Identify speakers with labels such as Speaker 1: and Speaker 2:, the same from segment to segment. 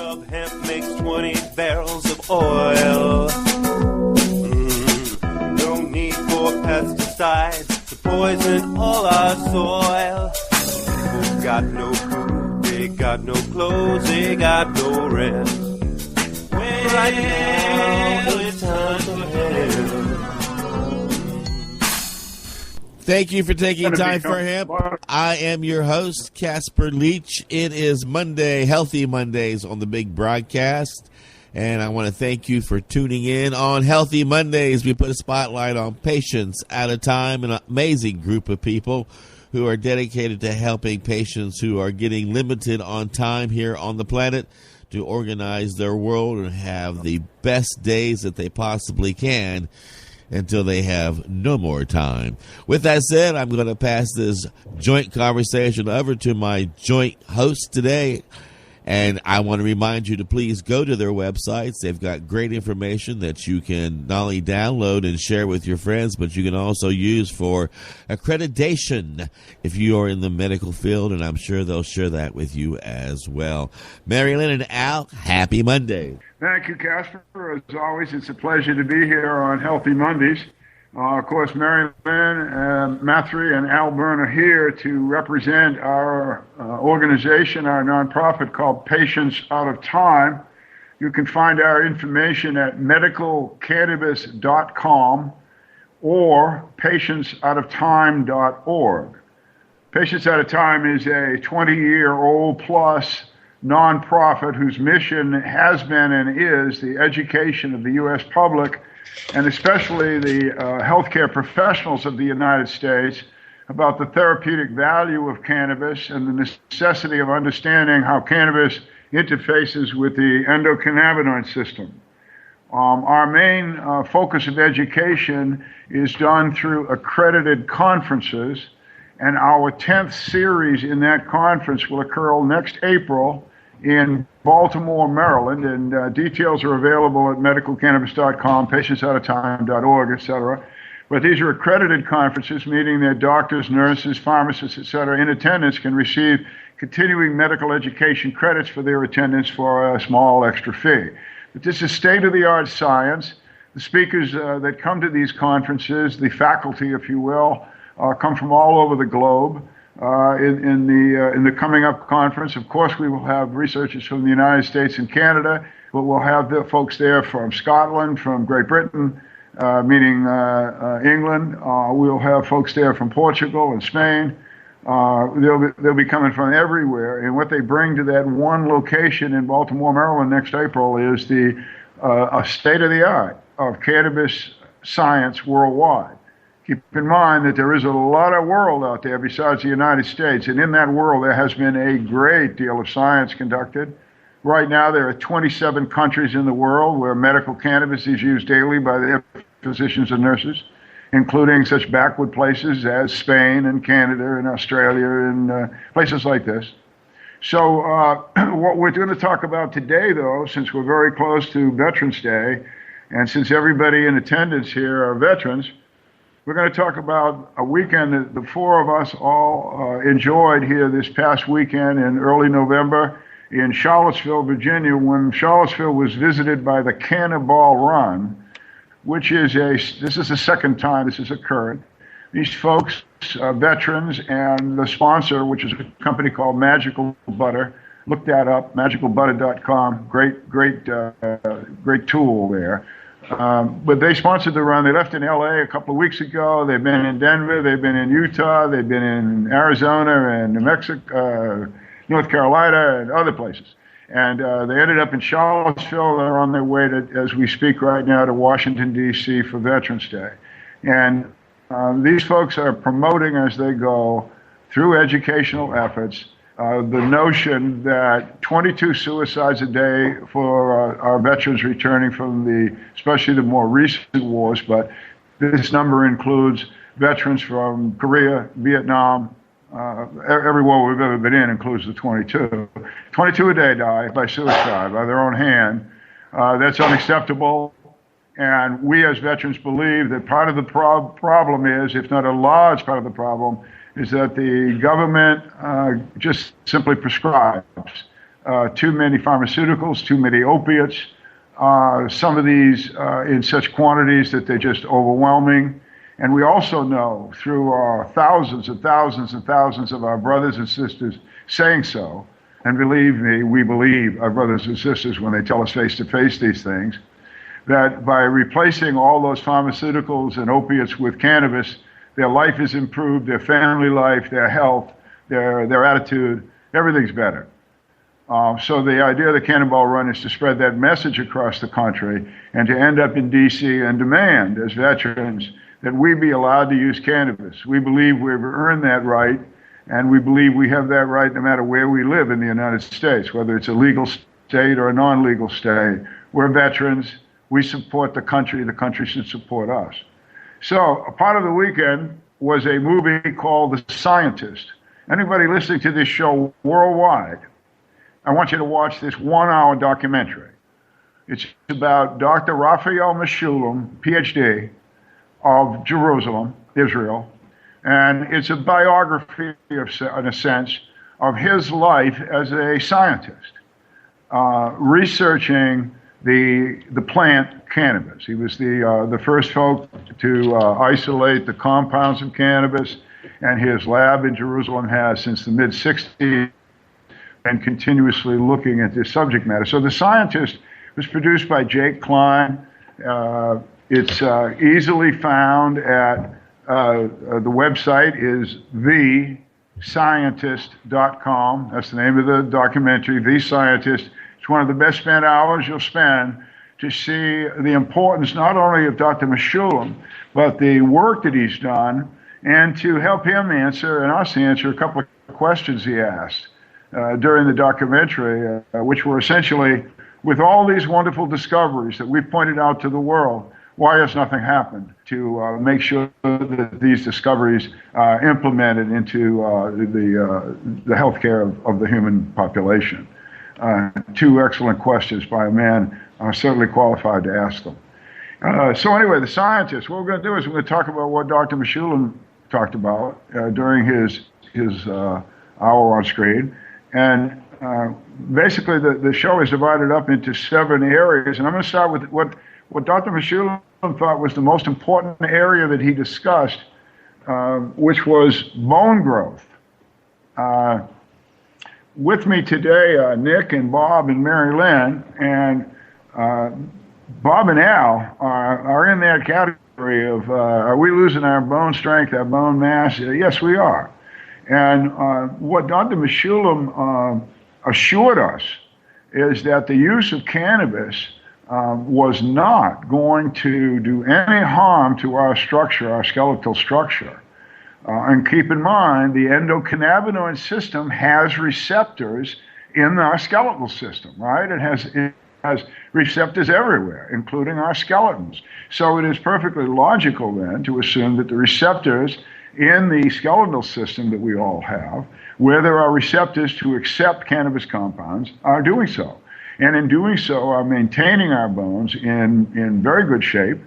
Speaker 1: of hemp makes 20 barrels of oil. No need for pesticides to poison all our soil. People got no food, they got no clothes, they got no rest. Right now it's time for hemp.
Speaker 2: Thank you for taking time for Hemp. I am your host, Casper Leitch. It is Monday, Healthy Mondays on the big broadcast. And I want to thank you for tuning in on Healthy Mondays. We put a spotlight on patients at a time, an amazing group of people who are dedicated to helping patients who are getting limited on time here on the planet to organize their world and have the best days that they possibly can until they have no more time. With that said, I'm going to pass this joint conversation over to my joint host today. And I want to remind you to please go to their websites. They've got great information that you can not only download and share with your friends, but you can also use for accreditation if you are in the medical field, and I'm sure they'll share that with you as well. Mary Lynn and Al, happy Monday.
Speaker 3: Thank you, Casper. As always, it's a pleasure to be here on Healthy Mondays. Of course, Mary Lynn, Mathree, and Al Byrne are here to represent our organization, our nonprofit called Patients Out of Time. You can find our information at medicalcannabis.com or patientsoutofTime.org. Patients Out of Time is a 20-year-old plus nonprofit whose mission has been and is the education of the U.S. public, and especially the healthcare professionals of the United States, about the therapeutic value of cannabis and the necessity of understanding how cannabis interfaces with the endocannabinoid system. Our main focus of education is done through accredited conferences, and our 10th series in that conference will occur next April in Baltimore, Maryland, and details are available at medicalcannabis.com, patientsoutofTime.org, etc. But these are accredited conferences, meaning that doctors, nurses, pharmacists, etc., in attendance can receive continuing medical education credits for their attendance for a small extra fee. But this is state-of-the-art science. The speakers that come to these conferences, the faculty, if you will, come from all over the globe. In the coming up conference, of course, we will have researchers from the United States and Canada, but we'll have the folks there from Scotland, from Great Britain, meaning England. We'll have folks there from Portugal and Spain. They'll be coming from everywhere, and what they bring to that one location in Baltimore, Maryland, next April is the a state of the art of cannabis science worldwide. Keep in mind that there is a lot of world out there besides the United States, and in that world there has been a great deal of science conducted. Right now there are 27 countries in the world where medical cannabis is used daily by their physicians and nurses, including such backward places as Spain and Canada and Australia and places like this. So what we're going to talk about today, though, since we're very close to Veterans Day, and since everybody in attendance here are veterans, we're going to talk about a weekend that the four of us all enjoyed here this past weekend in early November in Charlottesville, Virginia, when Charlottesville was visited by the Cannonball Run, which is this is the second time this has occurred. These folks, veterans, and the sponsor, which is a company called Magical Butter, look that up, magicalbutter.com, great tool there. But they sponsored the run. They left in LA a couple of weeks ago. They've been in Denver. They've been in Utah. They've been in Arizona and New Mexico, North Carolina, and other places. And they ended up in Charlottesville. They're on their way to, as we speak right now, to Washington, D.C. for Veterans Day. And these folks are promoting as they go through educational efforts the notion that 22 suicides a day for our veterans returning from especially the more recent wars, but this number includes veterans from Korea, Vietnam, every war we've ever been in includes the 22. 22 a day die by suicide, by their own hand. That's unacceptable. And we as veterans believe that part of the problem is, if not a large part of the problem, is that the government just simply prescribes too many pharmaceuticals, too many opiates, some of these in such quantities that they're just overwhelming. And we also know through thousands and thousands and thousands of our brothers and sisters saying so, and believe me, we believe our brothers and sisters when they tell us face to face these things, that by replacing all those pharmaceuticals and opiates with cannabis, their life is improved, their family life, their health, their attitude, everything's better. So the idea of the Cannonball Run is to spread that message across the country and to end up in D.C. and demand, as veterans, that we be allowed to use cannabis. We believe we've earned that right, and we believe we have that right no matter where we live in the United States, whether it's a legal state or a non-legal state. We're veterans. We support the country should support us. So a part of the weekend was a movie called The Scientist. Anybody listening to this show worldwide, I want you to watch this 1-hour documentary. It's about Dr. Raphael Mechoulam, PhD, of Jerusalem, Israel, and it's a biography, in a sense, of his life as a scientist, researching the plant cannabis. He was the first folk to isolate the compounds of cannabis, and his lab in Jerusalem has since the mid-60s been continuously looking at this subject matter. So The Scientist was produced by Jake Klein. It's easily found at the website is thescientist.com. That's the name of the documentary, The Scientist. It's one of the best spent hours you'll spend to see the importance not only of Dr. Mechoulam, but the work that he's done, and to help him answer and us answer a couple of questions he asked during the documentary, which were essentially, with all these wonderful discoveries that we've pointed out to the world, why has nothing happened to make sure that these discoveries are implemented into the healthcare of the human population? Two excellent questions by a man certainly qualified to ask them. So anyway, The Scientist, what we're going to do is we're going to talk about what Dr. Mechoulam talked about during his hour on screen. And basically the show is divided up into 7 areas, and I'm going to start with what Dr. Mechoulam thought was the most important area that he discussed, which was bone growth. With me today, Nick and Bob and Mary Lynn, and Bob and Al are in that category of, are we losing our bone strength, our bone mass? Yes, we are. And what Dr. Mechoulam assured us is that the use of cannabis was not going to do any harm to our structure, our skeletal structure. And keep in mind, the endocannabinoid system has receptors in our skeletal system, right? It has receptors everywhere, including our skeletons. So it is perfectly logical then to assume that the receptors in the skeletal system that we all have, where there are receptors to accept cannabis compounds, are doing so. And in doing so, are maintaining our bones in very good shape.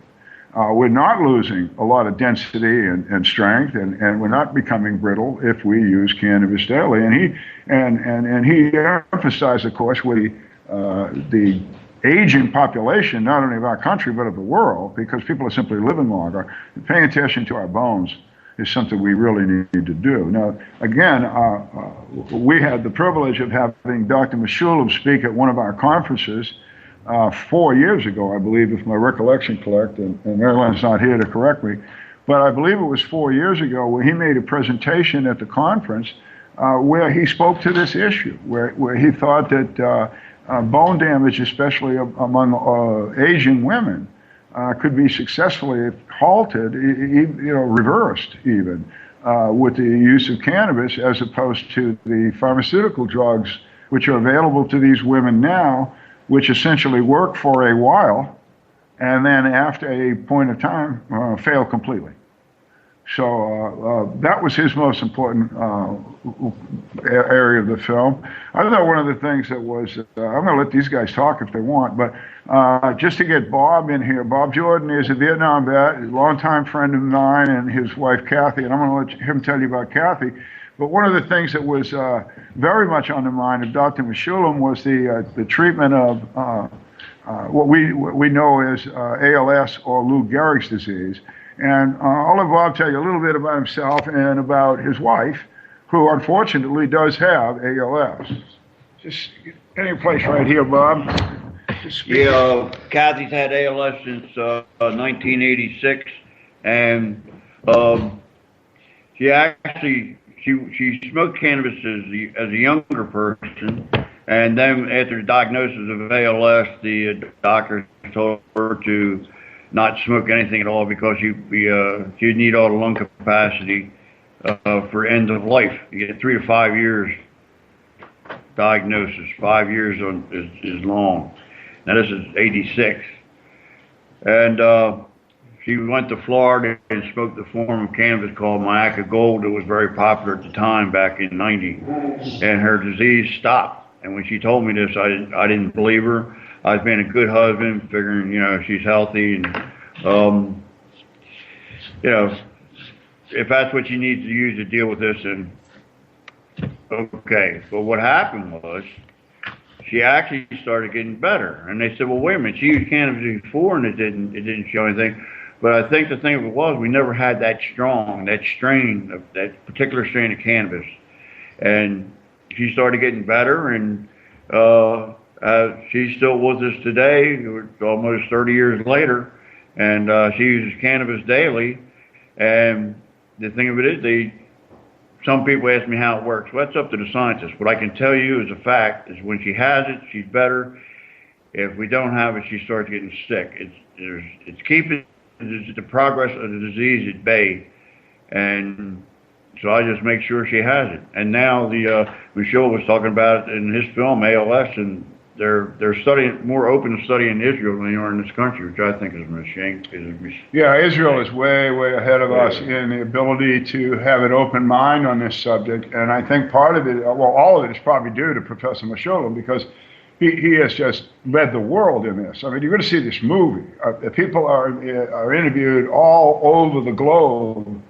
Speaker 3: We're not losing a lot of density and strength, and we're not becoming brittle if we use cannabis daily. And he emphasized, of course, with the aging population, not only of our country but of the world, because people are simply living longer. Paying attention to our bones is something we really need to do. Now, again, we had the privilege of having Dr. Mechoulam speak at one of our conferences 4 years ago, I believe, if my recollection correct, and Marilyn's not here to correct me, but I believe it was 4 years ago where he made a presentation at the conference where he spoke to this issue, where he thought that bone damage, especially among Asian women, could be successfully halted, reversed even, with the use of cannabis as opposed to the pharmaceutical drugs which are available to these women now, which essentially work for a while and then after a point of time fail completely. So that was his most important area of the film. I thought one of the things that was, I'm going to let these guys talk if they want, but just to get Bob in here. Bob Jordan is a Vietnam vet, a longtime friend of mine and his wife Kathy, and I'm going to let him tell you about Kathy. But one of the things that was very much on the mind of Dr. Meshulam was the treatment of what we know as ALS or Lou Gehrig's disease. And I'll let Bob tell you a little bit about himself and about his wife, who unfortunately does have ALS. Just any place right here, Bob.
Speaker 4: Yeah, Kathy's had ALS since 1986, and she smoked cannabis as a younger person, and then after the diagnosis of ALS, the doctor told her to not smoke anything at all because she'd need all the lung capacity for end of life. You get 3 to 5 years diagnosis. 5 years is long. Now this is 86, and she went to Florida and smoked the form of cannabis called Mayaca Gold that was very popular at the time back in '90, and her disease stopped. And when she told me this, I didn't believe her. I was being a good husband, figuring she's healthy, and if that's what she needs to use to deal with this, then okay. But what happened was she actually started getting better, and they said, well, wait a minute, she used cannabis before and it didn't show anything. But I think the thing of it was we never had that particular strain of cannabis, and she started getting better, and she's still with us today, almost 30 years later, and she uses cannabis daily. And the thing of it is, some people ask me how it works. Well, that's up to the scientists. What I can tell you as a fact is when she has it, she's better. If we don't have it, she starts getting sick. It's keeping the progress of the disease at bay, and so I just make sure she has it. And now Michelle was talking about it in his film ALS, and they're studying more open to study in Israel than they are in this country, which I think is a mistake.
Speaker 3: Yeah, Israel is way ahead of us in the ability to have an open mind on this subject, and I think part of it, all of it, is probably due to Professor Meshulam, because he has just led the world in this. I mean, you're going to see this movie. People are interviewed all over the globe.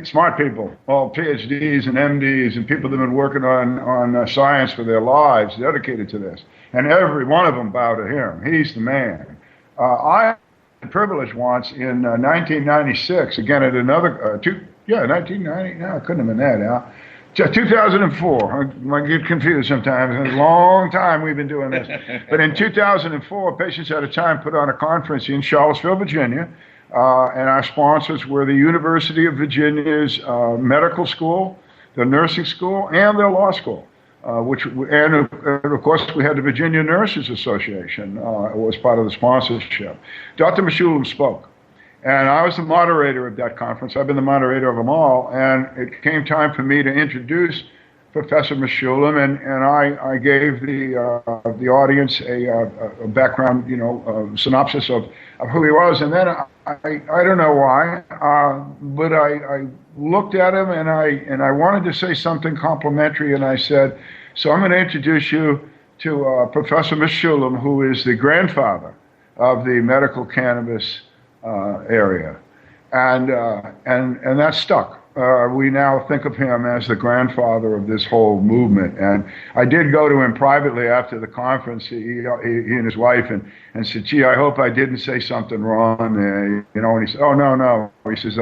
Speaker 3: Smart people, all PhDs and MDs, and people that have been working on science for their lives, dedicated to this. And every one of them bow to him. He's the man. I had the privilege once in 1996, again at another, 1990, no, it couldn't have been that now. 2004, I get confused sometimes. It's a long time we've been doing this. But in 2004, Patients at a Time put on a conference in Charlottesville, Virginia, and our sponsors were the University of Virginia's medical school, the nursing school, and their law school, and of course we had the Virginia Nurses Association was part of the sponsorship. Dr. Meshulam spoke, and I was the moderator of that conference. I've been the moderator of them all, and it came time for me to introduce Professor Meshulam, and I gave the audience a background, synopsis of who he was, and then I don't know why, but I looked at him and I wanted to say something complimentary, and I said, so I'm going to introduce you to Professor Meshulam, who is the grandfather of the medical cannabis area, and that stuck. We now think of him as the grandfather of this whole movement. And I did go to him privately after the conference, he and his wife, and said, gee, I hope I didn't say something wrong. And he said, oh, no. He says,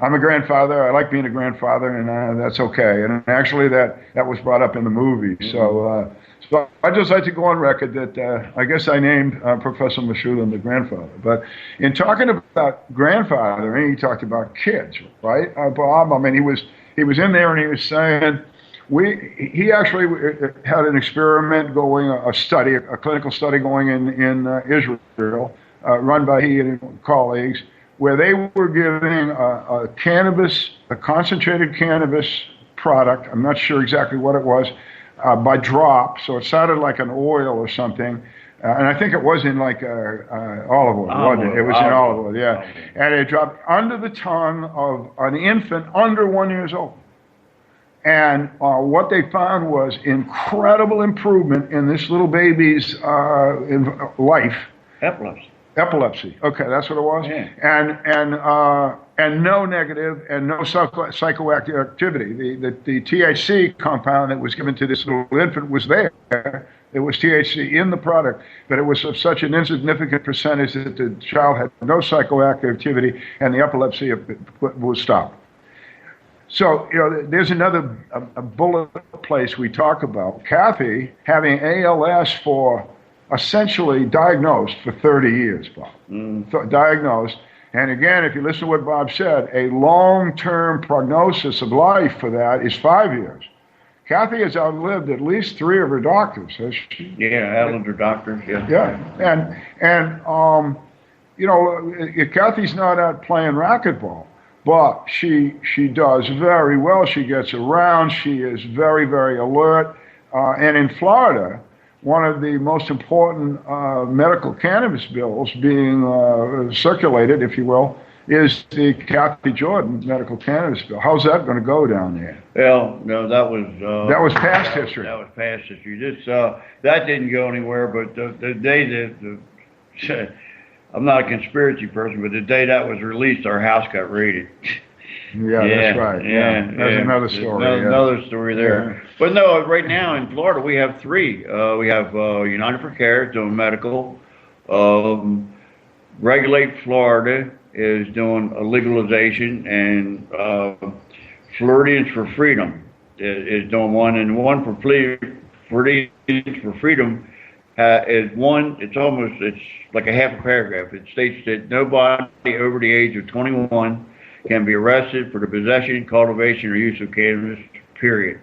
Speaker 3: I'm a grandfather. I like being a grandfather, and that's okay. And actually that was brought up in the movie. So I'd just like to go on record that I guess I named Professor Meshulam the grandfather. But in talking about grandfathering, he talked about kids, right, Bob? I mean, he was in there and he was saying he actually had an experiment going, a clinical study going in Israel, run by he and colleagues, where they were giving a concentrated cannabis product. I'm not sure exactly what it was. By drop, so it sounded like an oil or something, and I think it was in like olive oil, wasn't it? It was in olive oil, yeah. And it dropped under the tongue of an infant under 1 year old. And what they found was incredible improvement in this little baby's life.
Speaker 4: Epilepsy.
Speaker 3: Epilepsy. Okay, that's what it was. Yeah. and no negative and no psychoactive activity. The THC compound that was given to this little infant was there. There was THC in the product, but it was of such an insignificant percentage that the child had no psychoactive activity and the epilepsy was stopped. So, there's another a bullet place we talk about. Kathy having ALS for essentially diagnosed for 30 years, Bob. Diagnosed. And again, if you listen to what Bob said, a long-term prognosis of life for that is 5 years. Kathy has outlived at least 3 of her doctors, has she?
Speaker 4: Yeah, outlived her doctors, yeah.
Speaker 3: Yeah, and Kathy's not out playing racquetball, but she does very well. She gets around. She is very, very alert. And in Florida, one of the most important medical cannabis bills being circulated, if you will, is the Kathy Jordan medical cannabis bill. How's that going to go down there?
Speaker 4: Well, no, that was
Speaker 3: past history.
Speaker 4: That was past history. That didn't go anywhere. But the day that I'm not a conspiracy person, but the day that was released, our house got raided.
Speaker 3: Yeah, that's right. Yeah, that's another story.
Speaker 4: Another story there. Yeah. But no, right now in Florida we have 3. We have United for Care doing medical. Regulate Florida is doing a legalization, and Floridians for Freedom is doing one, and one for Floridians for Freedom is one. It's like a half a paragraph. It states that nobody over the age of 21 can be arrested for the possession, cultivation, or use of cannabis, period.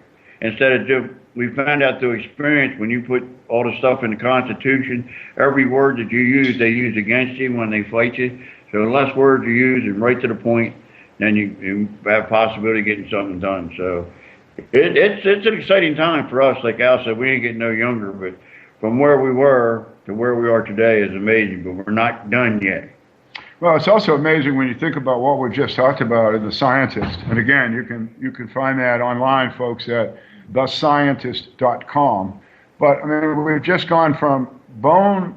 Speaker 4: We found out through experience, when you put all the stuff in the Constitution, every word that you use, they use against you when they fight you. So the less words you use and right to the point, then you have a possibility of getting something done. So it's an exciting time for us. Like Al said, we ain't getting no younger, but from where we were to where we are today is amazing, but we're not done yet.
Speaker 3: Well, it's also amazing when you think about what we've just talked about in The Scientist. And again, you can find that online, folks, at thescientist.com. But I mean, we've just gone from bone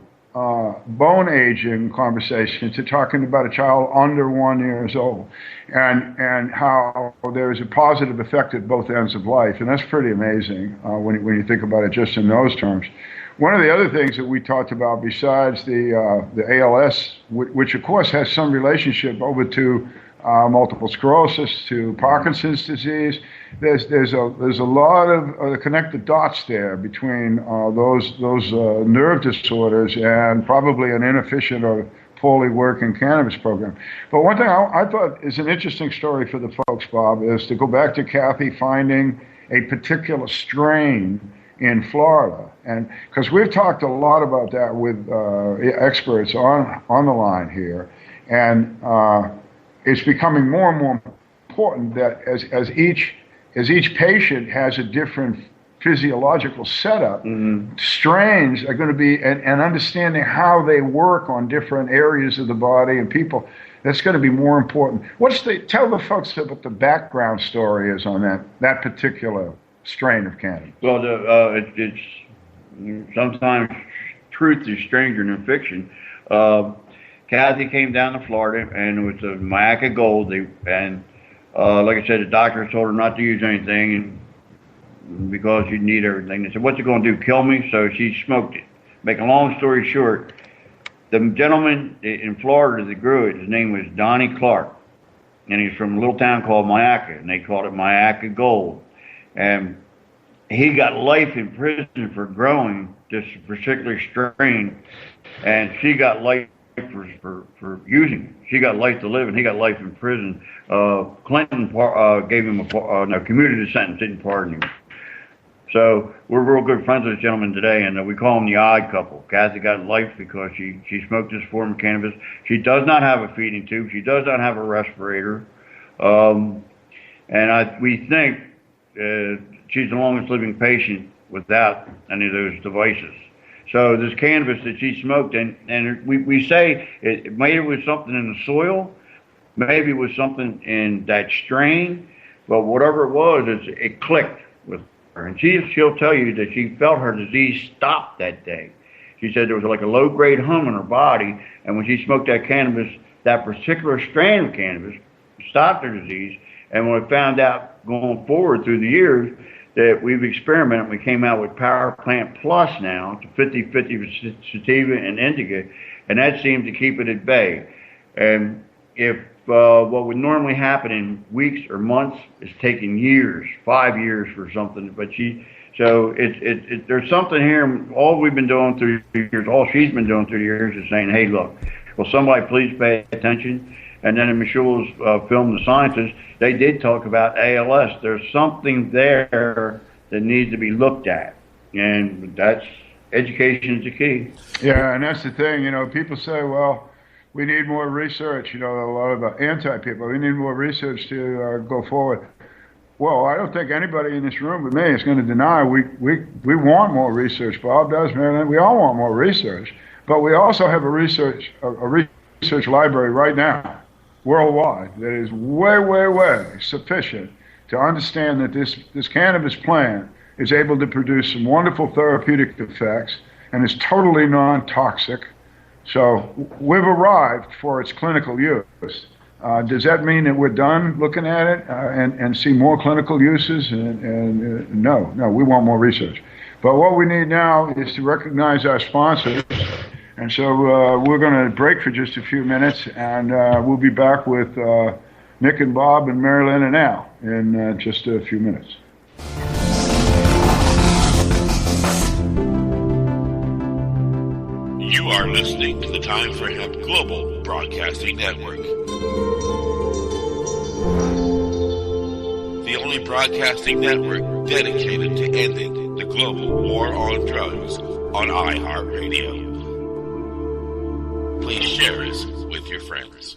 Speaker 3: aging conversation to talking about a child under 1 year old, and how there's a positive effect at both ends of life, and that's pretty amazing when you think about it just in those terms. One of the other things that we talked about, besides the ALS, which of course has some relationship over to multiple sclerosis, to Parkinson's disease, there's a lot of connected dots there between those nerve disorders and probably an inefficient or poorly working cannabis program. But one thing I thought is an interesting story for the folks, Bob, is to go back to Kathy finding a particular strain in Florida, and because we've talked a lot about that with experts on the line here, and it's becoming more and more important that as each patient has a different physiological setup, strains are going to be, and understanding how they work on different areas of the body and people, that's going to be more important. Tell the folks what the background story is on that particular strain of cannabis.
Speaker 4: Well, it's sometimes truth is stranger than fiction. Kathy came down to Florida, and it was a Mayaca Gold. And like I said, the doctor told her not to use anything, and because you need everything. They said, "What's it going to do? Kill me?" So she smoked it. Make a long story short, the gentleman in Florida that grew it, his name was Donnie Clark, and he's from a little town called Mayaca, and they called it Mayaca Gold. And he got life in prison for growing this particular strain, and she got life for using it. She got life to live, and he got life in prison. Clinton gave him a commuted sentence, didn't pardon him. So we're real good friends with this gentleman today, and we call him the odd couple. Kathy got life because she smoked this form of cannabis. She does not have a feeding tube. She does not have a respirator. We think she's the longest living patient without any of those devices. So this cannabis that she smoked, and we say maybe it was something in the soil, maybe it was something in that strain, but whatever it was, it clicked with her. And she'll tell you that she felt her disease stop that day. She said there was like a low-grade hum in her body, and when she smoked that cannabis, that particular strain of cannabis, stop their disease. And when we found out going forward through the years that we've experimented, we came out with Power Plant Plus now to 50-50 sativa and indica, and that seems to keep it at bay. And if what would normally happen in weeks or months is taking years, 5 years for something, so there's something here. All we've been doing through the years, all she's been doing through the years is saying, hey, look, will somebody please pay attention? And then in Michelle's film, The Sciences, they did talk about ALS. There's something there that needs to be looked at, and that's education is the key.
Speaker 3: Yeah, and that's the thing. People say, well, we need more research. A lot of anti-people, we need more research to go forward. Well, I don't think anybody in this room with me is going to deny we want more research. Bob does, Marilyn. We all want more research, but we also have a research library right now, worldwide, that is way sufficient to understand that this cannabis plant is able to produce some wonderful therapeutic effects and is totally non-toxic. So we've arrived for its clinical use. Does that mean that we're done looking at it and see more clinical uses? No, we want more research. But what we need now is to recognize our sponsors. And so we're going to break for just a few minutes, and we'll be back with Nick and Bob and Marilyn and Al in just a few minutes.
Speaker 2: You are listening to the Time for Hemp Global Broadcasting Network. The only broadcasting network dedicated to ending the global war on drugs on iHeartRadio. Please share us with your friends.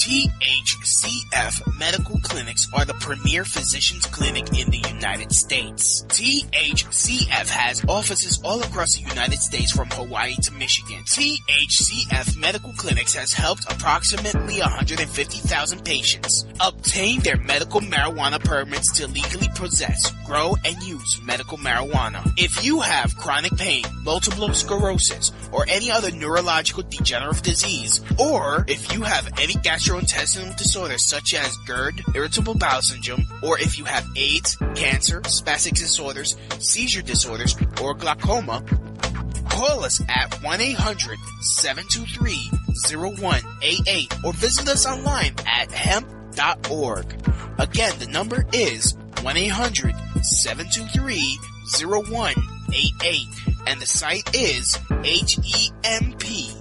Speaker 5: THCF Medical Clinics are the premier physicians clinic in the United States. THCF has offices all across the United States from Hawaii to Michigan. THCF Medical Clinics has helped approximately 150,000 patients obtain their medical marijuana permits to legally possess, grow, and use medical marijuana. If you have chronic pain, multiple sclerosis, or any other neurological degenerative disease, or if you have any gastrointestinal disorders such as GERD, irritable bowel syndrome, or if you have AIDS, cancer, spastic disorders, seizure disorders, or glaucoma, call us at 1-800-723-0188 or visit us online at hemp.org. Again, the number is 1-800-723-0188 and the site is hemp.org.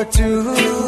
Speaker 6: for two.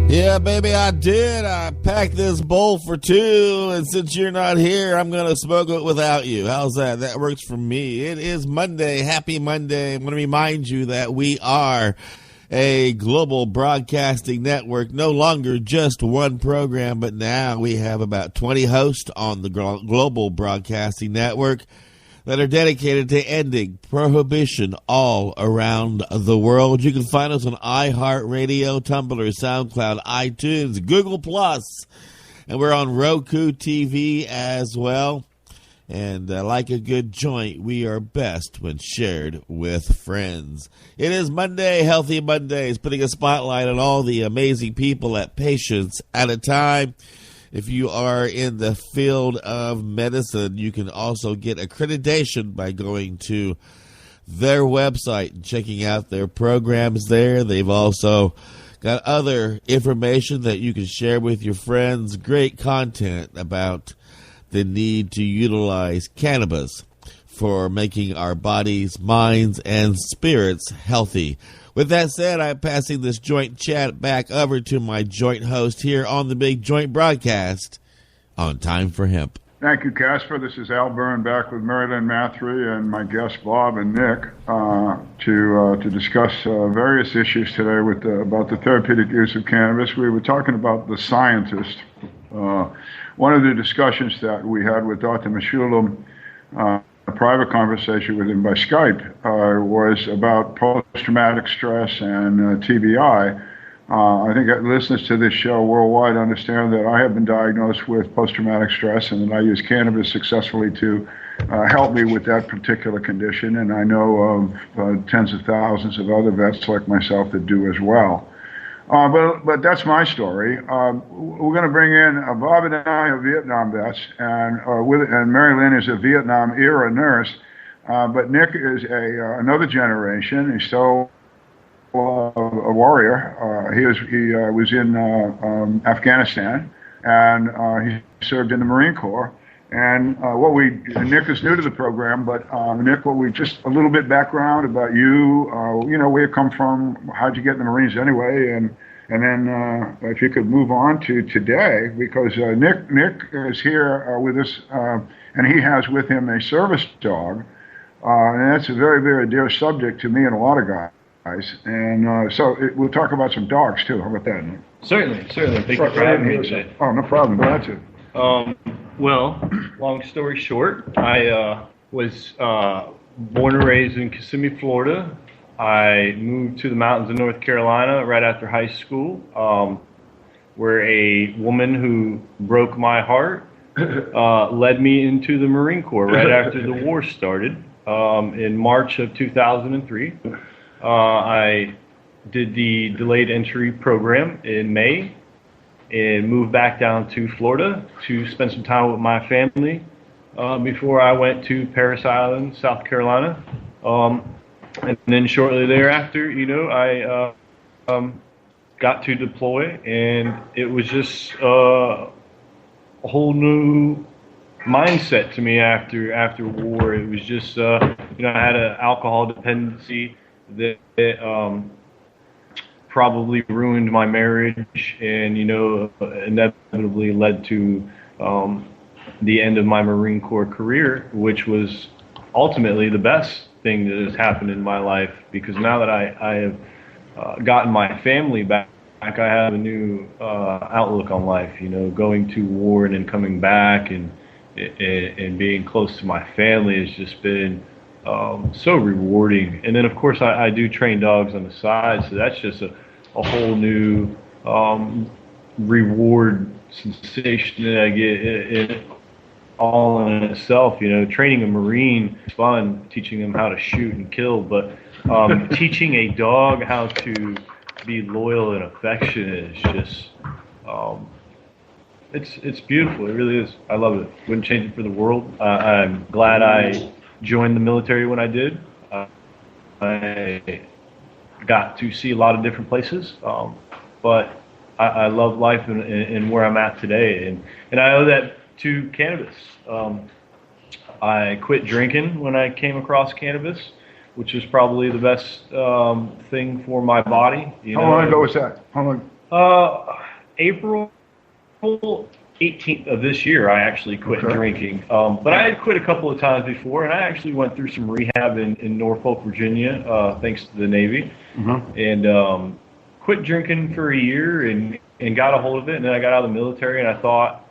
Speaker 2: Yeah, baby, I did. I packed this bowl for two, and since you're not here, I'm going to smoke it without you. How's that? That works for me. It is Monday. Happy Monday. I'm going to remind you that we are a global broadcasting network, no longer just one program, but now we have about 20 hosts on the global broadcasting network that are dedicated to ending prohibition all around the world. You can find us on iHeartRadio, Tumblr, SoundCloud, iTunes, Google+, and we're on Roku TV as well. And like a good joint, we are best when shared with friends. It is Monday, Healthy Mondays, putting a spotlight on all the amazing people at Patients at a Time. If you are in the field of medicine, you can also get accreditation by going to their website and checking out their programs there. They've also got other information that you can share with your friends, great content about the need to utilize cannabis for making our bodies, minds, and spirits healthy. With that said, I'm passing this joint chat back over to my joint host here on the Big Joint Broadcast on Time for Hemp.
Speaker 3: Thank you, Casper. This is Byrne back with Lynn, Mathree, and my guests Bob and Nick to discuss various issues today about the therapeutic use of cannabis. We were talking about the scientist. One of the discussions that we had with Dr. Meshulam, a private conversation with him by Skype, was about post-traumatic stress and TBI. I think listeners to this show worldwide understand that I have been diagnosed with post-traumatic stress and that I use cannabis successfully to help me with that particular condition. And I know of tens of thousands of other vets like myself that do as well. But that's my story. We're going to bring in Bob and I are Vietnam vets, and Mary Lynn is a Vietnam-era nurse. But Nick is another generation. He's still a warrior. He was in Afghanistan, and he served in the Marine Corps. And Nick is new to the program, but Nick, just a little bit background about you, where you come from, how'd you get in the Marines anyway, and then if you could move on to today, because Nick is here with us, and he has with him a service dog, and that's a very, very dear subject to me and a lot of guys. And so we'll talk about some dogs too. How about that, Nick?
Speaker 7: Certainly. Thank you for having me today.
Speaker 3: Oh, no problem. Glad to.
Speaker 7: Well, long story short, I was born and raised in Kissimmee, Florida. I moved to the mountains of North Carolina right after high school, where a woman who broke my heart led me into the Marine Corps right after the war started in March of 2003. I did the delayed entry program in May and moved back down to Florida to spend some time with my family before I went to Parris Island, South Carolina. And then shortly thereafter, I got to deploy, and it was just a whole new mindset to me after war. It was just, I had an alcohol dependency that probably ruined my marriage, and inevitably led to the end of my Marine Corps career, which was ultimately the best thing that has happened in my life, because now that I have gotten my family back, I have a new outlook on life. Going to war and then coming back and being close to my family has just been so rewarding. And then of course I do train dogs on the side, so that's just a whole new reward sensation that I get all in itself. Training a Marine is fun, teaching them how to shoot and kill, but teaching a dog how to be loyal and affectionate is just it's beautiful. It really is. I love it. Wouldn't change it for the world. I'm glad I joined the military when I did. I got to see a lot of different places, but I love life and where I'm at today, and I owe that to cannabis. I quit drinking when I came across cannabis, which is probably the best thing for my body.
Speaker 3: How long ago was that? How long?
Speaker 7: April 18th of this year, I actually quit drinking. But I had quit a couple of times before, and I actually went through some rehab in Norfolk, Virginia, thanks to the Navy. And quit drinking for a year and got a hold of it. And then I got out of the military, and I thought,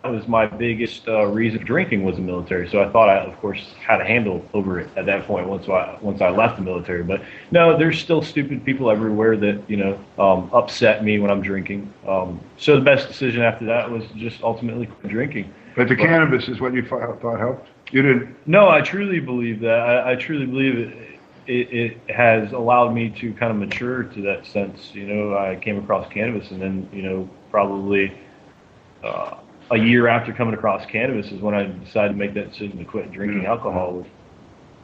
Speaker 7: that was my biggest reason for drinking was the military. So I thought I, of course, had a handle over it at that point once I left the military. But no, there's still stupid people everywhere that, upset me when I'm drinking. So the best decision after that was just ultimately quit drinking.
Speaker 3: But the cannabis is what you thought helped? You didn't?
Speaker 7: No, I truly believe that. I truly believe it has allowed me to kind of mature to that sense. I came across cannabis, and then, probably a year after coming across cannabis is when I decided to make that decision to quit drinking alcohol.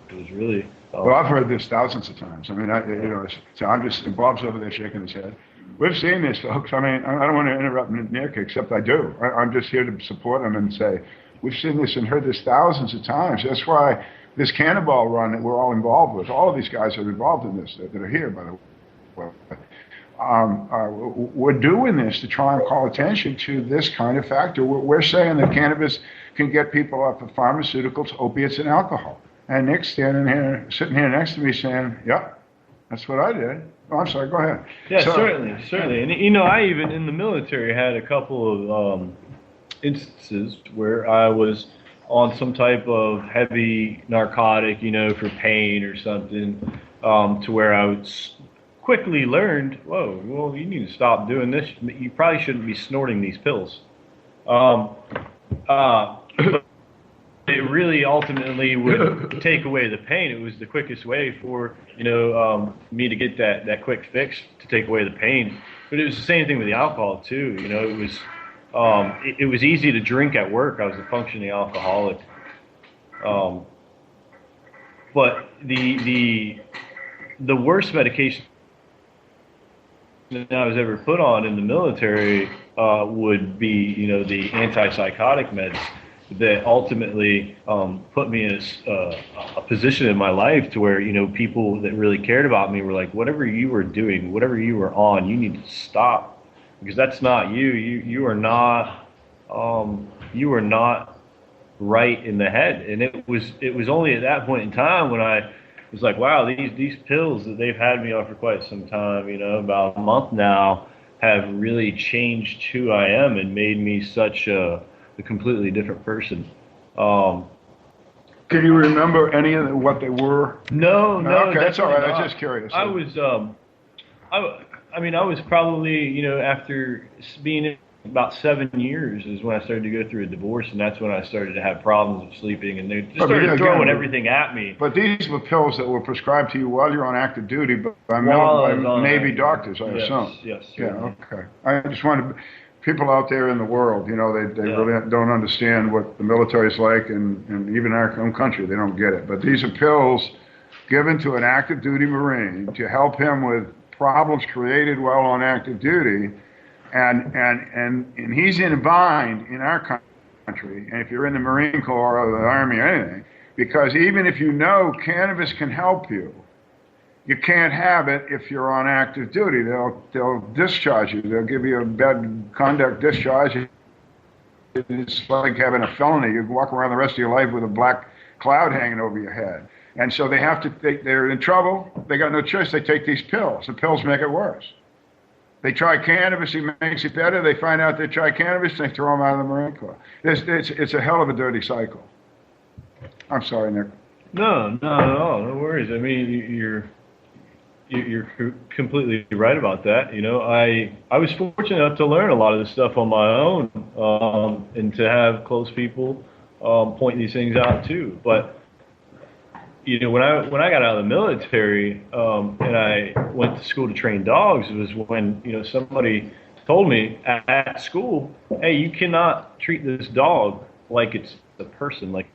Speaker 7: It was really...
Speaker 3: Well, I've heard this thousands of times. I mean, so I'm just... Bob's over there shaking his head. We've seen this, folks. I mean, I don't want to interrupt Nick, except I do. I'm just here to support him and say, we've seen this and heard this thousands of times. That's why this cannonball run that we're all involved with, all of these guys are involved in this that are here, by the way. We're doing this to try and call attention to this kind of factor. We're saying that cannabis can get people off of pharmaceuticals, opiates, and alcohol. And Nick's sitting here next to me saying, yeah, that's what I did. Oh, I'm sorry, go ahead.
Speaker 7: Yeah, certainly. And, I even in the military had a couple of instances where I was on some type of heavy narcotic, for pain or something, to where I would... quickly learned, whoa, well, you need to stop doing this. You probably shouldn't be snorting these pills. It really ultimately would take away the pain. It was the quickest way for, me to get that quick fix to take away the pain. But it was the same thing with the alcohol too. It was easy to drink at work. I was a functioning alcoholic. But the worst medication that I was ever put on in the military would be, the antipsychotic meds that ultimately put me in a position in my life to where, people that really cared about me were like, whatever you were doing, whatever you were on, you need to stop, because that's not you. You are not right in the head. And it was only at that point in time when I was like, wow, these pills that they've had me on for quite some time, about a month now, have really changed who I am and made me such a completely different person.
Speaker 3: Can you remember any of what they were?
Speaker 7: No.
Speaker 3: Okay, that's all right.
Speaker 7: Not.
Speaker 3: I was just curious.
Speaker 7: I was, I was probably, after being about 7 years is when I started to go through a divorce, and that's when I started to have problems with sleeping, and they just started throwing everything at me.
Speaker 3: But these were pills that were prescribed to you while you're on active duty by Navy doctors, I assume.
Speaker 7: Yes.
Speaker 3: Yeah, okay. I just wanted people out there in the world, they really don't understand what the military is like, and even our own country, they don't get it. But these are pills given to an active duty Marine to help him with problems created while on active duty. And he's in a bind in our country, and if you're in the Marine Corps or the Army or anything, because even if you know cannabis can help you, you can't have it if you're on active duty. They'll discharge you. They'll give you a bad conduct discharge. It's like having a felony. You walk around the rest of your life with a black cloud hanging over your head. And so they're in trouble. They got no choice. They take these pills. The pills make it worse. They try cannabis, he makes it better. They find out they try cannabis, they throw them out of the Marine Corps. It's a hell of a dirty cycle. I'm sorry, Nick.
Speaker 7: No worries. I mean, you're completely right about that. I was fortunate enough to learn a lot of this stuff on my own, and to have close people point these things out too. But when I got out of the military, and I went to school to train dogs, it was when somebody told me at school, hey, you cannot treat this dog like it's a person, like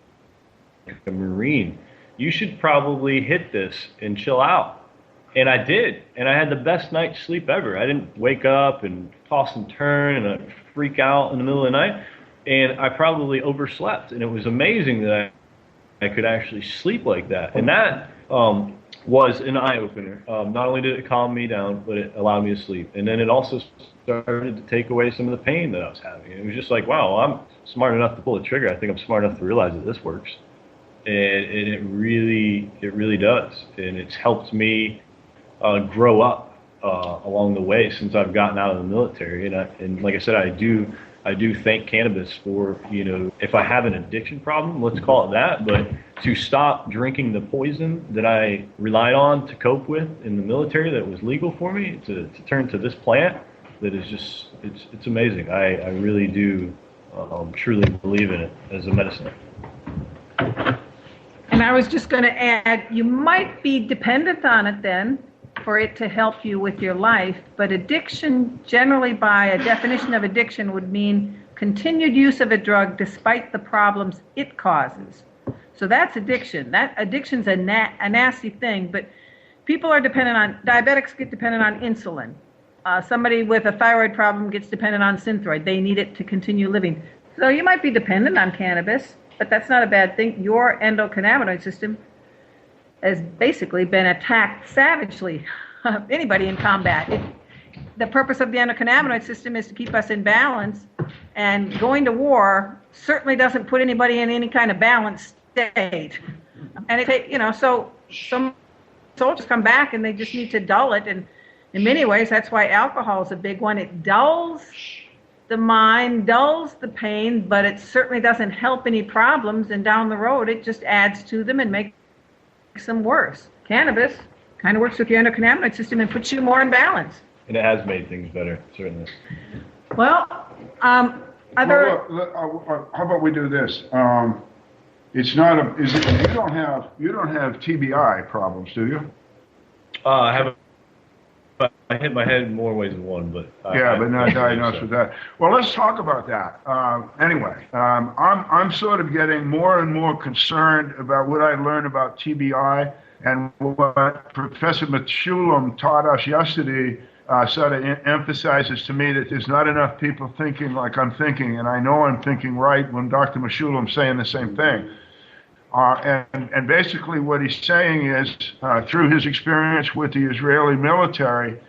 Speaker 7: a Marine. You should probably hit this and chill out. And I did, and I had the best night's sleep ever. I didn't wake up and toss and turn and I'd freak out in the middle of the night, and I probably overslept, and it was amazing that I could actually sleep like that. And that was an eye-opener. Not only did it calm me down, but it allowed me to sleep. And then it also started to take away some of the pain that I was having. It was just like, wow, I'm smart enough to pull the trigger. I think I'm smart enough to realize that this works. And it really does. And it's helped me grow up along the way since I've gotten out of the military. And like I said, I do thank cannabis for, if I have an addiction problem, let's call it that, but to stop drinking the poison that I relied on to cope with in the military that was legal for me, to turn to this plant that is just, it's amazing. I really do truly believe in it as a medicine.
Speaker 6: And I was just going to add, you might be dependent on it then for it to help you with your life, but addiction, generally by a definition of addiction, would mean continued use of a drug despite the problems it causes. So that's addiction. That addiction's a nasty thing, but people are dependent on, diabetics get dependent on insulin. Somebody with a thyroid problem gets dependent on Synthroid. They need it to continue living. So you might be dependent on cannabis, but that's not a bad thing. Your endocannabinoid system has basically been attacked savagely. Anybody in combat. The purpose of the endocannabinoid system is to keep us in balance, and going to war certainly doesn't put anybody in any kind of balanced state. And so some soldiers come back and they just need to dull it, and in many ways that's why alcohol is a big one. It dulls the mind, dulls the pain, but it certainly doesn't help any problems, and down the road it just adds to them and makes them worse. Cannabis kind of works with your endocannabinoid system and puts you more in balance.
Speaker 7: And it has made things better, certainly.
Speaker 6: Well,
Speaker 3: how about we do this? It's not a. Is it? You don't have TBI problems, do you?
Speaker 7: I have. I hit my head in more ways than one, but
Speaker 3: but not diagnosed with that. Well, let's talk about that. Anyway, I'm sort of getting more and more concerned about what I learned about TBI and what Professor Meshulam taught us yesterday. Sort of emphasizes to me that there's not enough people thinking like I'm thinking, and I know I'm thinking right when Dr. Meshulam's saying the same thing. And basically what he's saying is, through his experience with the Israeli military,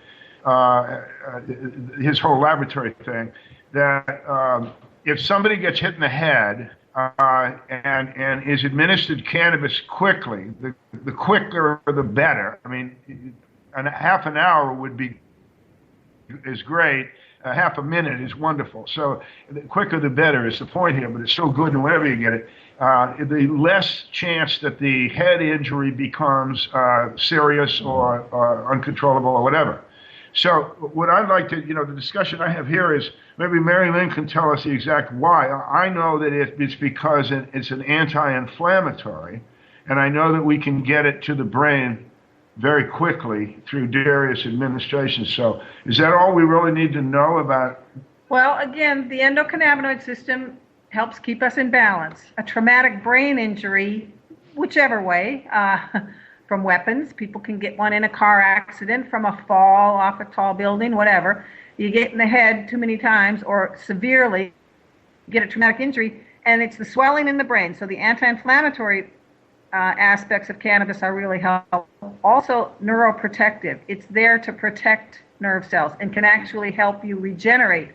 Speaker 3: his whole laboratory thing, that if somebody gets hit in the head and is administered cannabis quickly, the quicker the better. I mean, half an hour would be is great. Half a minute is wonderful. So the quicker the better is the point here, but it's so good and whenever you get it, the less chance that the head injury becomes serious or uncontrollable or whatever. So what I'd like to, the discussion I have here is maybe Mary Lynn can tell us the exact why. I know that it's because it's an anti-inflammatory, and I know that we can get it to the brain very quickly through various administrations. So is that all we really need to know about? Well,
Speaker 6: again, the endocannabinoid system helps keep us in balance. A traumatic brain injury, whichever way, from weapons, people can get one in a car accident, from a fall off a tall building, whatever. You get in the head too many times or severely get a traumatic injury, and it's the swelling in the brain. So the anti-inflammatory aspects of cannabis are really helpful. Also neuroprotective. It's there to protect nerve cells and can actually help you regenerate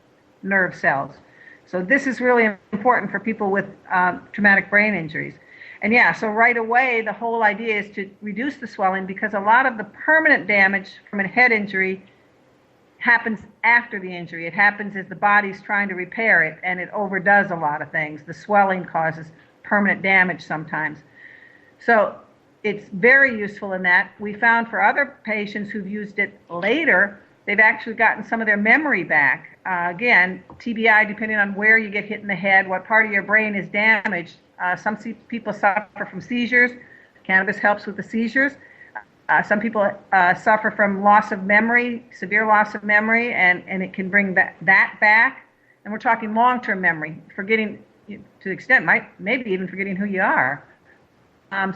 Speaker 6: nerve cells. So this is really important for people with traumatic brain injuries. And so right away the whole idea is to reduce the swelling, because a lot of the permanent damage from a head injury happens after the injury. It happens as the body's trying to repair it, and it overdoes a lot of things. The swelling causes permanent damage sometimes. So it's very useful in that. We found for other patients who've used it later, they've actually gotten some of their memory back. Again, TBI, depending on where you get hit in the head, what part of your brain is damaged. Some people suffer from seizures. Cannabis helps with the seizures. Some people suffer from loss of memory, severe loss of memory, and it can bring that back. And we're talking long-term memory, forgetting to the extent, maybe even forgetting who you are.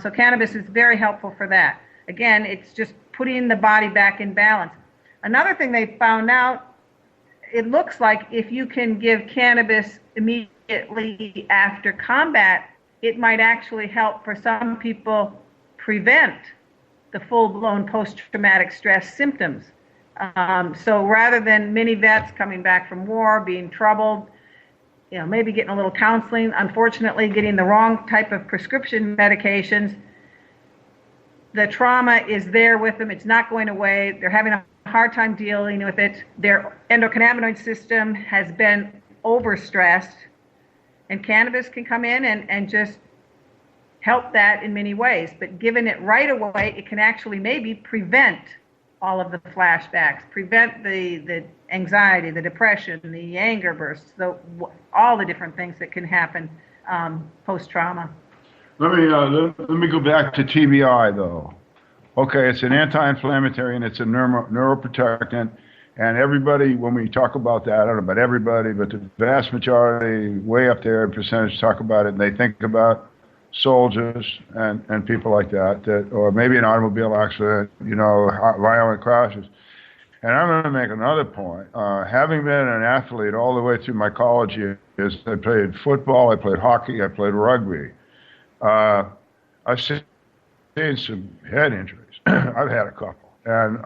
Speaker 6: So cannabis is very helpful for that. Again, it's just putting the body back in balance. Another thing they found out, it looks like if you can give cannabis immediately after combat, it might actually help for some people prevent the full-blown post-traumatic stress symptoms. So rather than many vets coming back from war, being troubled, maybe getting a little counseling, unfortunately getting the wrong type of prescription medications, the trauma is there with them. It's not going away. They're having a hard time dealing with it. Their endocannabinoid system has been overstressed, and cannabis can come in and just help that in many ways. But given it right away, it can actually maybe prevent all of the flashbacks, prevent the anxiety, the depression, the anger bursts, all the different things that can happen post-trauma.
Speaker 3: Let me go back to TBI, though. Okay, it's an anti-inflammatory and it's a neuroprotectant. And everybody, when we talk about that, I don't know about everybody, but the vast majority, way up there in percentage, talk about it, and they think about soldiers and people like that, or maybe an automobile accident, violent crashes. And I'm going to make another point. Having been an athlete all the way through my college years, I played football, I played hockey, I played rugby. I've seen some head injuries. I've had a couple, and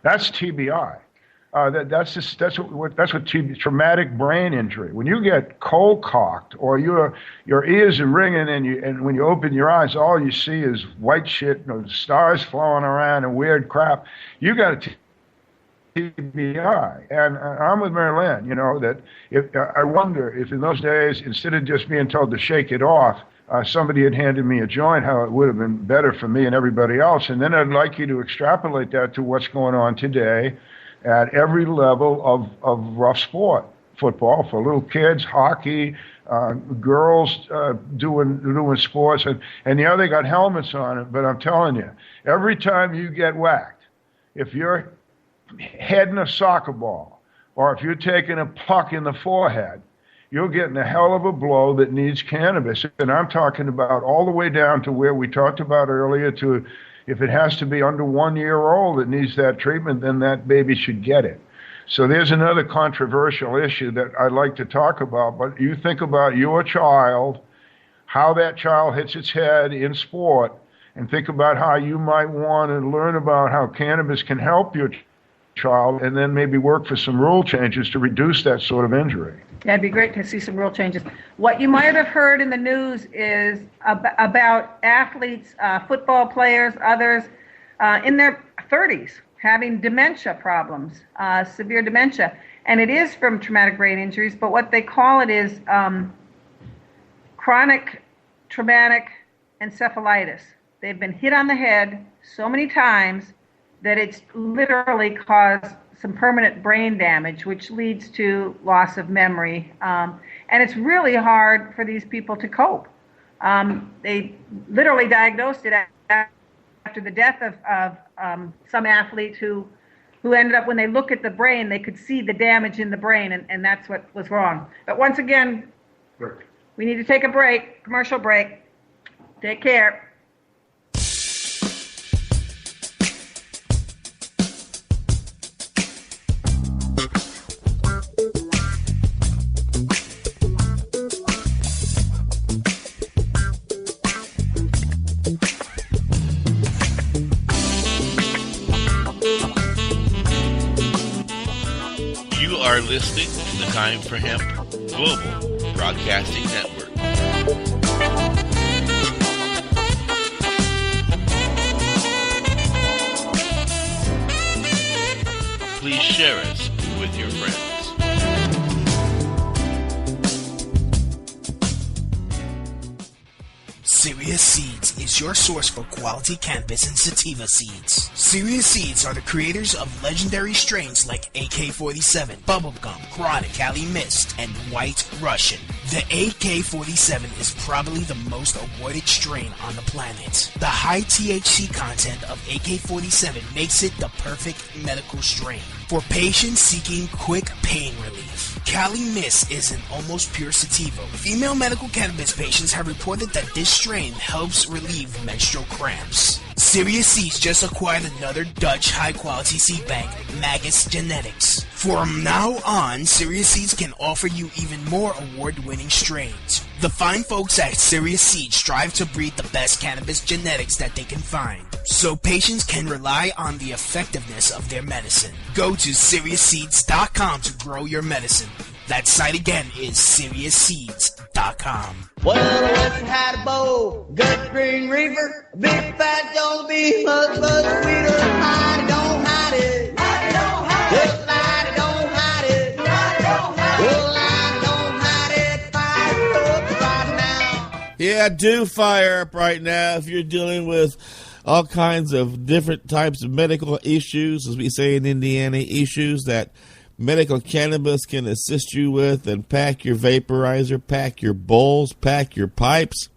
Speaker 3: that's TBI. That's what traumatic brain injury. When you get cold cocked or your ears are ringing and when you open your eyes, all you see is white shit, stars flowing around and weird crap. You got a TBI, and I'm with Mary Lynn. That I wonder if in those days, instead of just being told to shake it off, somebody had handed me a joint, how it would have been better for me and everybody else. And then I'd like you to extrapolate that to what's going on today at every level of rough sport. Football for little kids, hockey, girls doing sports, and they got helmets on it. But I'm telling you, every time you get whacked, if you're heading a soccer ball or if you're taking a puck in the forehead, you're getting a hell of a blow that needs cannabis. And I'm talking about all the way down to where we talked about earlier, to if it has to be under 1 year old that needs that treatment, then that baby should get it. So there's another controversial issue that I'd like to talk about. But you think about your child, how that child hits its head in sport, and think about how you might want to learn about how cannabis can help your child, and then maybe work for some rule changes to reduce that sort of injury.
Speaker 6: Yeah, it'd be great to see some rule changes. What you might have heard in the news is about athletes, football players, others in their 30s, having dementia problems, severe dementia. And it is from traumatic brain injuries, but what they call it is chronic traumatic encephalitis. They've been hit on the head so many times that it's literally caused some permanent brain damage, which leads to loss of memory. And it's really hard for these people to cope. They literally diagnosed it after the death of some athlete who ended up, when they look at the brain, they could see the damage in the brain, and that's what was wrong. But once again, we need to take a break, commercial break. Take care.
Speaker 2: You are listening to the Time for Hemp Global Broadcasting Network. Please share us with your friends.
Speaker 5: Serious Seeds is your source for quality cannabis and sativa seeds. Serious Seeds are the creators of legendary strains like AK-47, Bubblegum, Chronic, Cali Mist, and White Russian. The AK-47 is probably the most awarded strain on the planet. The high THC content of AK-47 makes it the perfect medical strain for patients seeking quick pain relief. Cali Mist is an almost pure sativa. Female medical cannabis patients have reported that this strain helps relieve menstrual cramps. Serious Seeds just acquired another Dutch high-quality seed bank, Magus Genetics. From now on, Serious Seeds can offer you even more award-winning strains. The fine folks at Serious Seeds strive to breed the best cannabis genetics that they can find, so patients can rely on the effectiveness of their medicine. Go to SeriousSeeds.com to grow your medicine. That site again is SeriousSeeds.com.
Speaker 8: Well, I once had a bow, gut green reefer, a big fat yellow bee, much, much sweeter. Mighty don't hide it. Mighty don't hide it. Well, mighty don't hide it. Mighty don't hide it. Well, mighty don't hide it. Fire up right now.
Speaker 2: Yeah, do fire up right now if you're dealing with all kinds of different types of medical issues, as we say in Indiana, issues that medical cannabis can assist you with. And pack your vaporizer, pack your bowls, pack your pipes,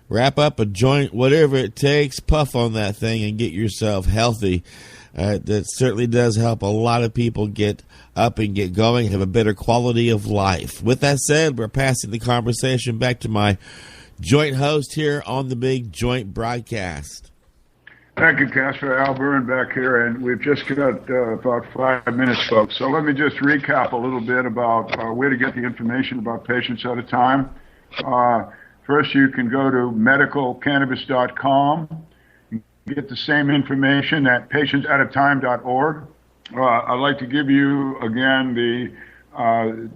Speaker 2: wrap up a joint, whatever it takes, puff on that thing and get yourself healthy. That certainly does help a lot of people get up and get going, have a better quality of life. With that said, we're passing the conversation back to my joint host here on the Big Joint Broadcast.
Speaker 3: Thank you, Casper. Al Byrne back here, and we've just got about 5 minutes, folks. So let me just recap a little bit about where to get the information about Patients at a Time. First, you can go to medicalcannabis.com. You can get the same information at patientsatatime.org. I'd like to give you again I'd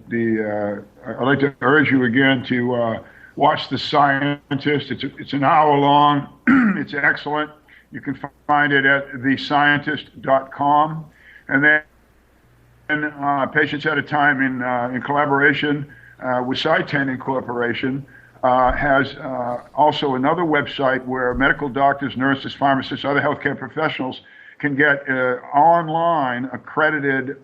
Speaker 3: like to urge you again to watch The Scientist. It's an hour long. It's excellent. You can find it at thescientist.com. And then Patients at a Time in collaboration with SciTen Incorporation has also another website where medical doctors, nurses, pharmacists, other healthcare professionals can get online accredited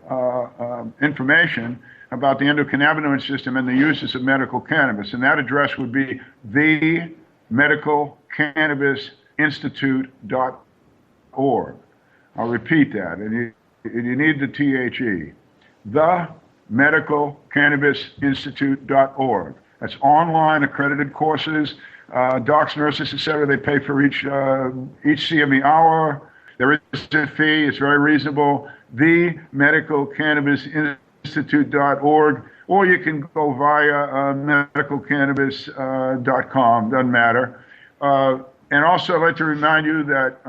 Speaker 3: information about the endocannabinoid system and the uses of medical cannabis. And that address would be themedicalcannabisinstitute.org. I'll repeat that, and you need the THE. Themedicalcannabisinstitute.org. That's online accredited courses. Docs, nurses, etc. They pay for each CME hour. There is a fee. It's very reasonable. Themedicalcannabisinstitute.org, or you can go via medicalcannabis.com. Doesn't matter. And also, I'd like to remind you that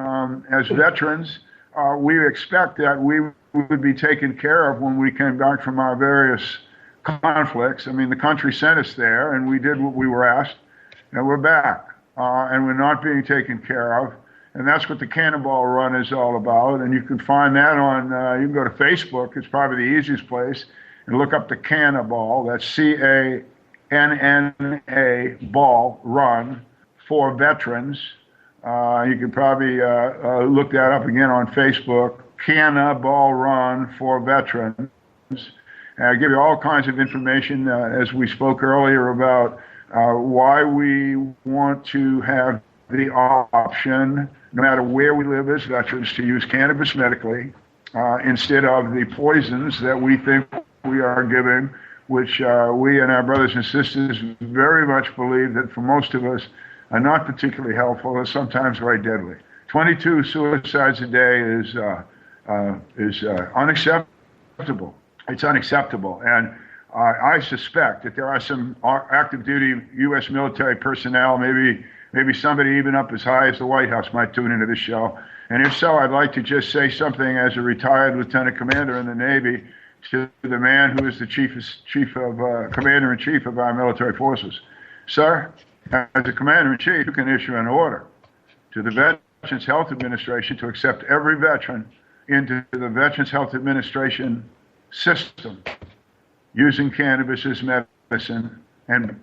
Speaker 3: as veterans, we expect that we would be taken care of when we came back from our various conflicts. I mean, the country sent us there, and we did what we were asked, and we're back. And we're not being taken care of. And that's what the Cannonball Run is all about. And you can find that on, you can go to Facebook. It's probably the easiest place. And look up the Cannonball. That's CANNA Ball Run for veterans. You can probably look that up again on Facebook. Cannonball Run for veterans. I give you all kinds of information, as we spoke earlier, about why we want to have the option, no matter where we live as veterans, to use cannabis medically instead of the poisons that we think we are giving, which we and our brothers and sisters very much believe that for most of us are not particularly helpful or sometimes very deadly. 22 suicides a day is unacceptable. It's unacceptable. And I suspect that there are some active duty U.S. military personnel, maybe somebody even up as high as the White House might tune into this show. And if so, I'd like to just say something as a retired lieutenant commander in the Navy to the man who is the commander-in-chief of our military forces. Sir, as a commander-in-chief, you can issue an order to the Veterans Health Administration to accept every veteran into the Veterans Health Administration system using cannabis as medicine and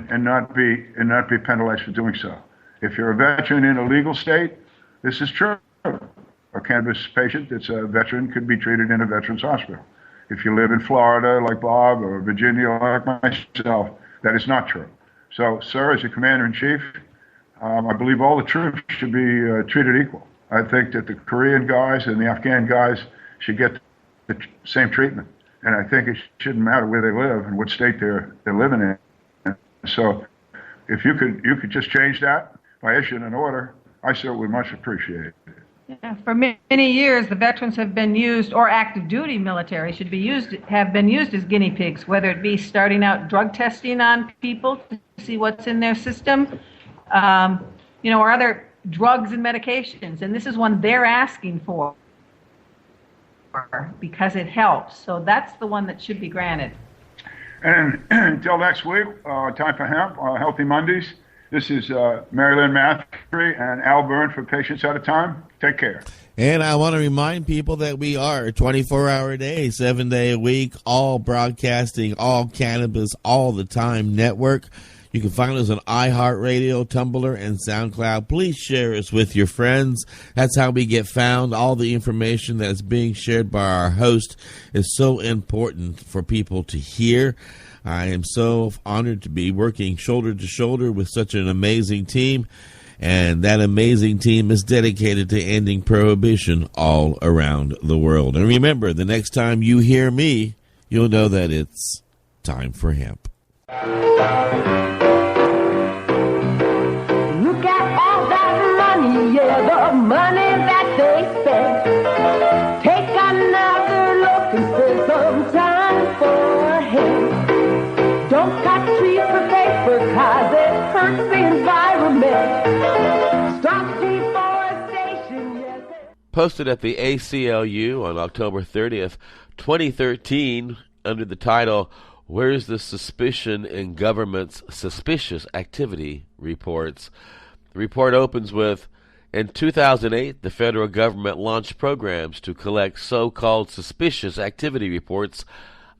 Speaker 3: not be penalized for doing so. If you're a veteran in a legal state, this is true. A cannabis patient that's a veteran could be treated in a veterans hospital. If you live in Florida like Bob or Virginia like myself, that is not true. So, sir, as a commander-in-chief, I believe all the troops should be treated equal. I think that the Korean guys and the Afghan guys should get the same treatment. And I think it shouldn't matter where they live and what state they're living in. So if you could just change that by issuing an order, I certainly would much appreciate it.
Speaker 6: Yeah, for many years, the veterans have been used, or active duty military have been used as guinea pigs, whether it be starting out drug testing on people to see what's in their system, or other drugs and medications. And this is one they're asking for because it helps. So that's the one that should be granted.
Speaker 3: And until next week, time for Hemp, Healthy Mondays. This is Mary Lynn Mathree and Al Byrne for Patients at a Time. Take care.
Speaker 2: And I want to remind people that we are a 24-hour a day, 7-day a week, all broadcasting, all cannabis, all the time network. You can find us on iHeartRadio, Tumblr, and SoundCloud. Please share us with your friends. That's how we get found. All the information that's being shared by our host is so important for people to hear. I am so honored to be working shoulder to shoulder with such an amazing team. And that amazing team is dedicated to ending prohibition all around the world. And remember, the next time you hear me, you'll know that it's time for hemp.
Speaker 8: Look at all that money, yeah, the money that they spent. Take another look and spend some time for hemp. Don't cut trees for paper, cause it hurts the environment. Stop deforestation, yes.
Speaker 9: Posted at the ACLU on October 30th, 2013, under the title, Where's the Suspicion in Government's Suspicious Activity Reports? The report opens with, in 2008, the federal government launched programs to collect so-called suspicious activity reports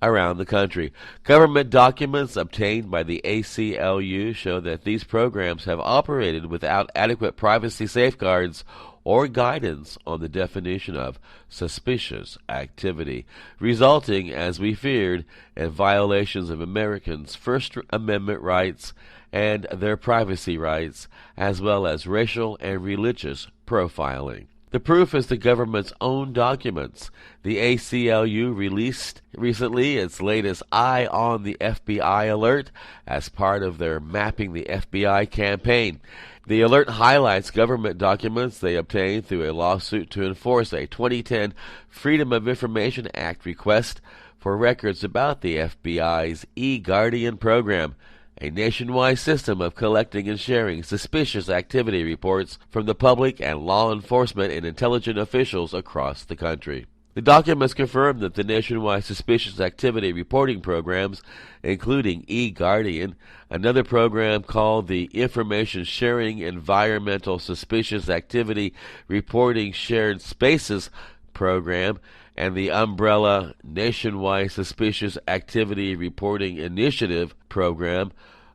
Speaker 9: around the country. Government documents obtained by the ACLU show that these programs have operated without adequate privacy safeguards or guidance on the definition of suspicious activity, resulting, as we feared, in violations of Americans' First Amendment rights and their privacy rights, as well as racial and religious profiling. The proof is the government's own documents. The ACLU released recently its latest Eye on the FBI alert as part of their Mapping the FBI campaign. The alert highlights government documents they obtained through a lawsuit to enforce a 2010 Freedom of Information Act request for records about the FBI's eGuardian program, a nationwide system of collecting and sharing suspicious activity reports from the public and law enforcement and intelligence officials across the country. The documents confirm that the nationwide suspicious activity reporting programs, including eGuardian, another program called the Information Sharing Environmental Suspicious Activity Reporting Shared Spaces program, and the umbrella Nationwide Suspicious Activity Reporting Initiative program,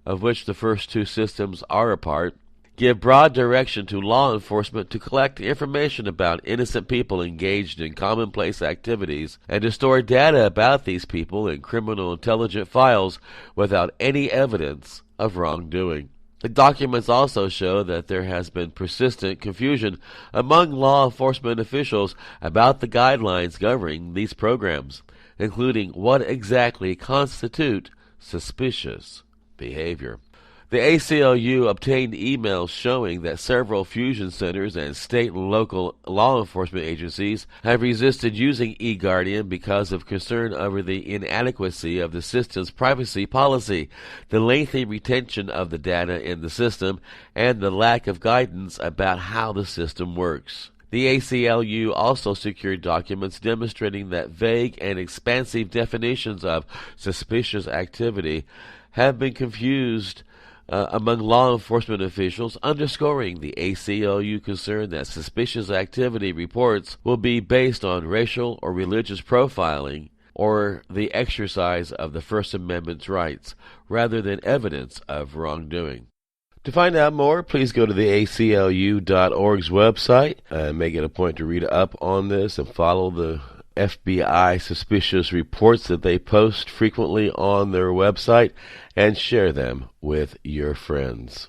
Speaker 9: of which the first two systems are a part, give broad direction to law enforcement to collect information about innocent people engaged in commonplace activities and to store data about these people in criminal intelligence files without any evidence of wrongdoing. The documents also show that there has been persistent confusion among law enforcement officials about the guidelines governing these programs, including what exactly constitute suspicious behavior. The ACLU obtained emails showing that several fusion centers and state and local law enforcement agencies have resisted using eGuardian because of concern over the inadequacy of the system's privacy policy, the lengthy retention of the data in the system, and the lack of guidance about how the system works. The ACLU also secured documents demonstrating that vague and expansive definitions of suspicious activity have been confused among law enforcement officials, underscoring the ACLU concern that suspicious activity reports will be based on racial or religious profiling or the exercise of the First Amendment's rights, rather than evidence of wrongdoing. To find out more, please go to the ACLU.org's website. Make it a point to read up on this and follow the FBI suspicious reports that they post frequently on their website and share them with your friends.